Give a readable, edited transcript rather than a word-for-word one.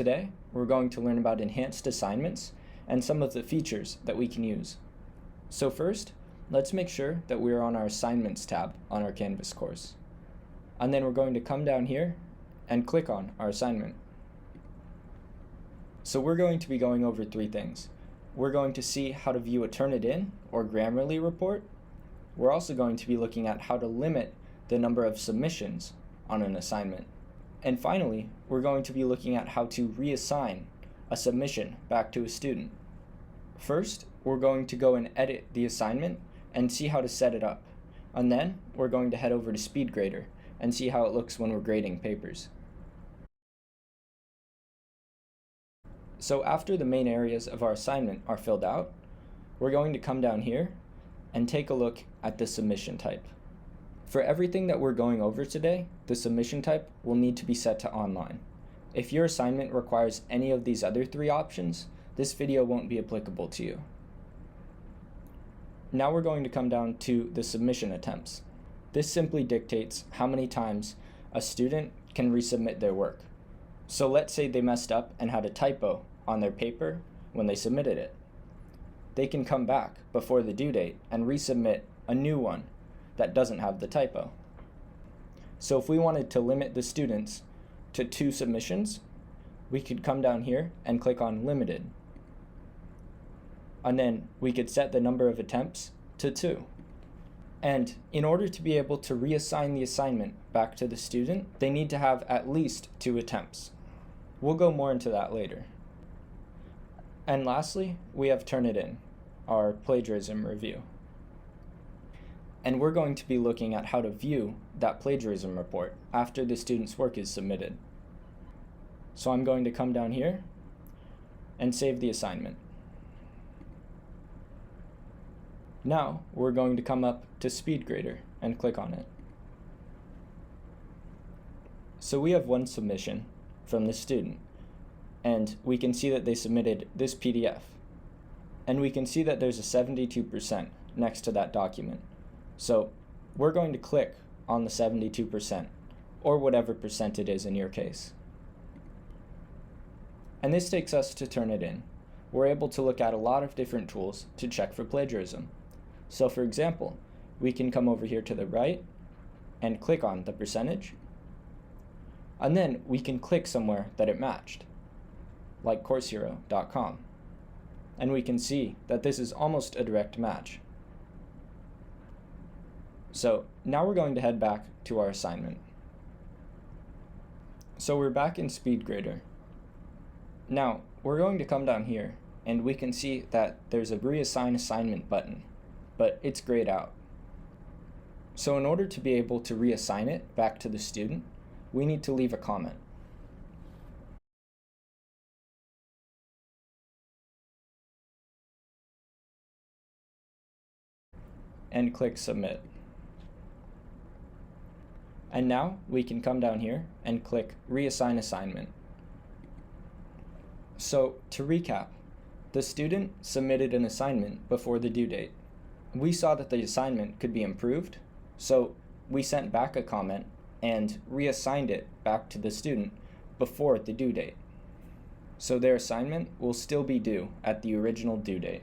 Today, we're going to learn about enhanced assignments and some of the features that we can use. So first, let's make sure that we're on our Assignments tab on our Canvas course. And then we're going to come down here and click on our assignment. So we're going to be going over three things. We're going to see how to view a Turnitin or Grammarly report. We're also going to be looking at how to limit the number of submissions on an assignment. And finally, we're going to be looking at how to reassign a submission back to a student. First, we're going to go and edit the assignment and see how to set it up. And then we're going to head over to SpeedGrader and see how it looks when we're grading papers. So after the main areas of our assignment are filled out, we're going to come down here and take a look at the submission type. For everything that we're going over today, the submission type will need to be set to online. If your assignment requires any of these other three options, this video won't be applicable to you. Now we're going to come down to the submission attempts. This simply dictates how many times a student can resubmit their work. So let's say they messed up and had a typo on their paper when they submitted it. They can come back before the due date and resubmit a new one that doesn't have the typo. So if we wanted to limit the students to 2 submissions, we could come down here and click on Limited. And then we could set the number of attempts to 2. And in order to be able to reassign the assignment back to the student, they need to have at least 2 attempts. We'll go more into that later. And lastly, we have Turnitin, our plagiarism review. And we're going to be looking at how to view that plagiarism report after the student's work is submitted. So I'm going to come down here and save the assignment. Now we're going to come up to SpeedGrader and click on it. So we have one submission from the student, and we can see that they submitted this PDF. And we can see that there's a 72% next to that document. So we're going to click on the 72%, or whatever percent it is in your case. And this takes us to Turnitin. We're able to look at a lot of different tools to check for plagiarism. So for example, we can come over here to the right and click on the percentage. And then we can click somewhere that it matched, like CourseHero.com. And we can see that this is almost a direct match. So now we're going to head back to our assignment. So we're back in SpeedGrader. Now we're going to come down here and we can see that there's a reassign assignment button, but it's grayed out. So in order to be able to reassign it back to the student, we need to leave a comment. And click Submit. And now we can come down here and click Reassign Assignment. So to recap, the student submitted an assignment before the due date. We saw that the assignment could be improved, so we sent back a comment and reassigned it back to the student before the due date. So their assignment will still be due at the original due date.